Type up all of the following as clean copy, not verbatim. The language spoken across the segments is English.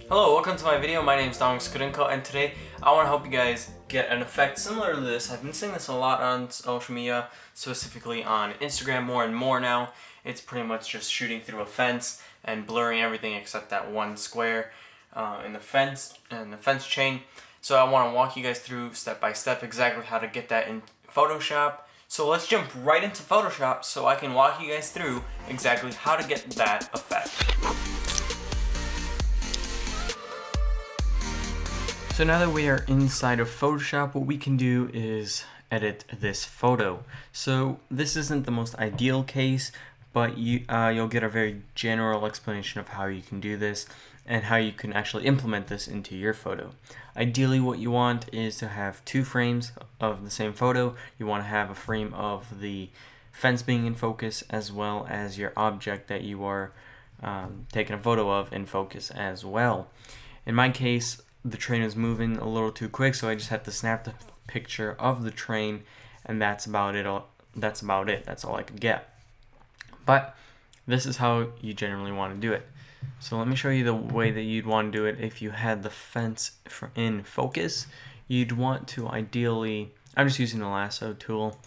Hello, welcome to my video. My name is McKinnon, and today I want to help you guys get an effect similar to this. I've been seeing this a lot on social media, specifically on Instagram more and more now. It's pretty much just shooting through a fence and blurring everything except that one square in the fence chain. So I want to walk you guys through step by step exactly how to get that in Photoshop. So let's jump right into Photoshop so I can walk you guys through exactly how to get that effect. So now that we are inside of Photoshop, what we can do is edit this photo. So this isn't the most ideal case, but you'll get a very general explanation of how you can do this and how you can actually implement this into your photo. Ideally, what you want is to have two frames of the same photo. You want to have a frame of the fence being in focus as well as your object that you are taking a photo of in focus as well. In my case, the train is moving a little too quick, so I just had to snap the picture of the train, and that's about it. That's all I could get. But this is how you generally want to do it. So let me show you the way that you'd want to do it if you had the fence in focus. You'd want to ideally, I'm just using the lasso tool.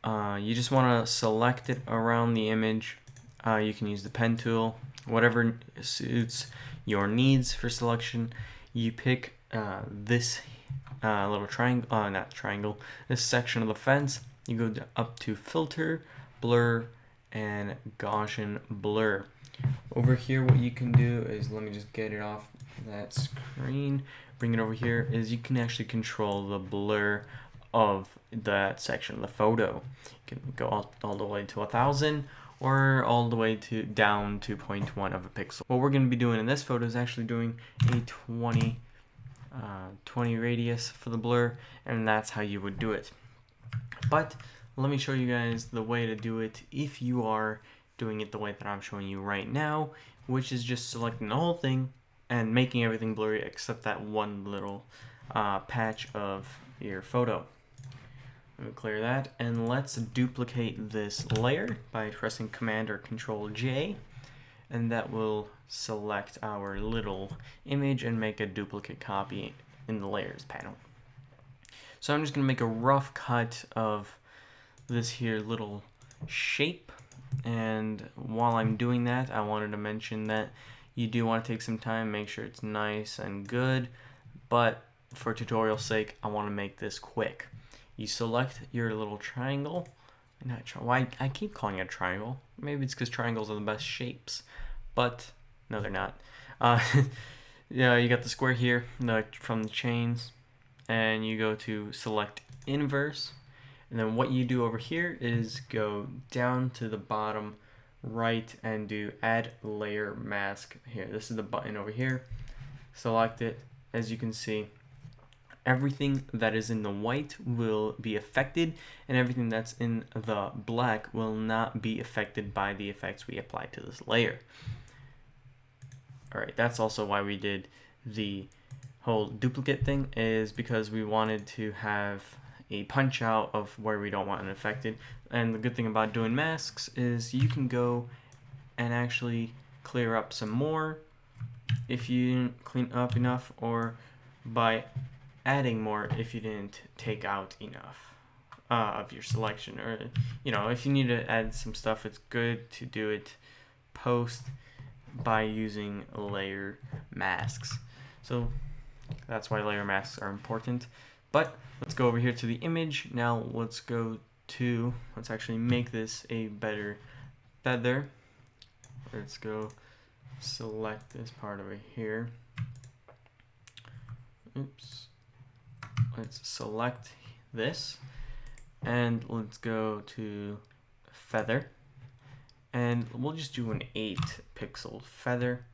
You just want to select it around the image. You can use the pen tool, whatever suits your needs for selection. You pick this little triangle, this section of the fence. You go up to Filter, Blur, and Gaussian Blur. Over here, what you can do is, let me just get it off that screen, bring it over here, is you can actually control the blur of that section of the photo. You can go all the way to 1000 or all the way to down to 0.1 of a pixel. What we're going to be doing in this photo is actually doing a 20 radius for the blur, and that's how you would do it. But let me show you guys the way to do it if you are doing it the way that I'm showing you right now, which is just selecting the whole thing and making everything blurry except that one little patch of your photo. Let me clear that, and let's duplicate this layer by pressing Command or Control J, and that will select our little image and make a duplicate copy in the layers panel. So I'm just going to make a rough cut of this here little shape, and while I'm doing that, I wanted to mention that you do want to take some time, make sure it's nice and good, but for tutorial sake, I want to make this quick. You select your little triangle. Why I keep calling it a triangle. Maybe it's because triangles are the best shapes, but no, they're not. Yeah, you got the square here from the chains, and you go to select inverse, and then what you do over here is go down to the bottom right and do add layer mask here. This is the button over here. Select it. As you can see, everything that is in the white will be affected, and everything that's in the black will not be affected by the effects we apply to this layer. Alright, that's also why we did the whole duplicate thing, is because we wanted to have a punch out of where we don't want it affected. And the good thing about doing masks is you can go and actually clear up some more if you didn't clean up enough, or by adding more if you didn't take out enough of your selection. Or, you know, if you need to add some stuff, it's good to do it post by using layer masks. So that's why layer masks are important. But let's go over here to the image. Now let's actually make this a better feather. Let's go select this part over here. Oops. Let's select this, and let's go to feather, and we'll just do an 8 pixel feather,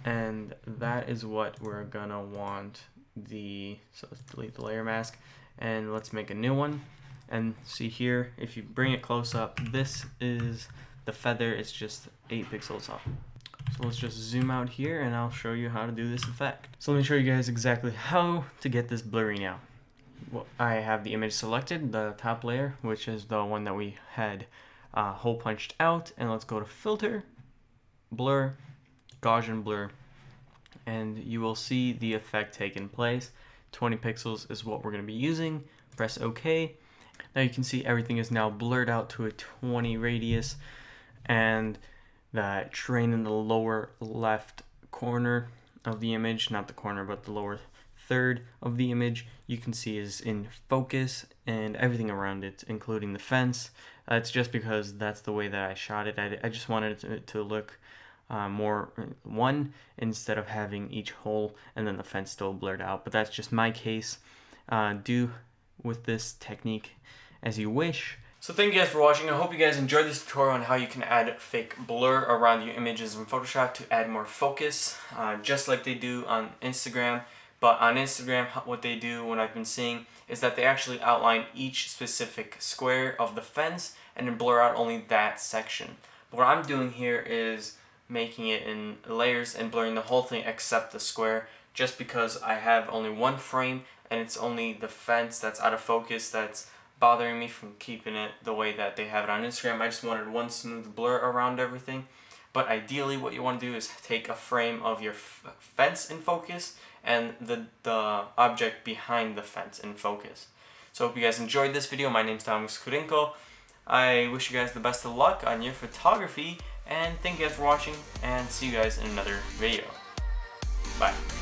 and that is what we're gonna want. So let's delete the layer mask, and let's make a new one. And see here, if you bring it close up, this is the feather. It's just 8 pixels up. So let's just zoom out here, and I'll show you how to do this effect. So let me show you guys exactly how to get this blurry now. Well, I have the image selected, the top layer, which is the one that we had hole punched out, and let's go to Filter, Blur, Gaussian Blur, and you will see the effect taking place. 20 pixels is what we're going to be using. Press OK. Now you can see everything is now blurred out to a 20 radius, and that train in the lower left corner of the image, not the corner but the lower third of the image, you can see is in focus, and everything around it, including the fence. It's just because that's the way that I shot it. I just wanted it to look more one, instead of having each hole and then the fence still blurred out. But that's just my case. Do with this technique as you wish. So thank you guys for watching. I hope you guys enjoyed this tutorial on how you can add fake blur around your images in Photoshop to add more focus, just like they do on Instagram. But on Instagram, what they do, what I've been seeing, is that they actually outline each specific square of the fence and then blur out only that section. But what I'm doing here is making it in layers and blurring the whole thing except the square, just because I have only one frame and it's only the fence that's out of focus that's bothering me from keeping it the way that they have it on Instagram. I just wanted one smooth blur around everything. But ideally what you want to do is take a frame of your fence in focus and the object behind the fence in focus. So I hope you guys enjoyed this video. My name's Thomas Kurinko. I wish you guys the best of luck on your photography, and thank you guys for watching, and see you guys in another video. Bye.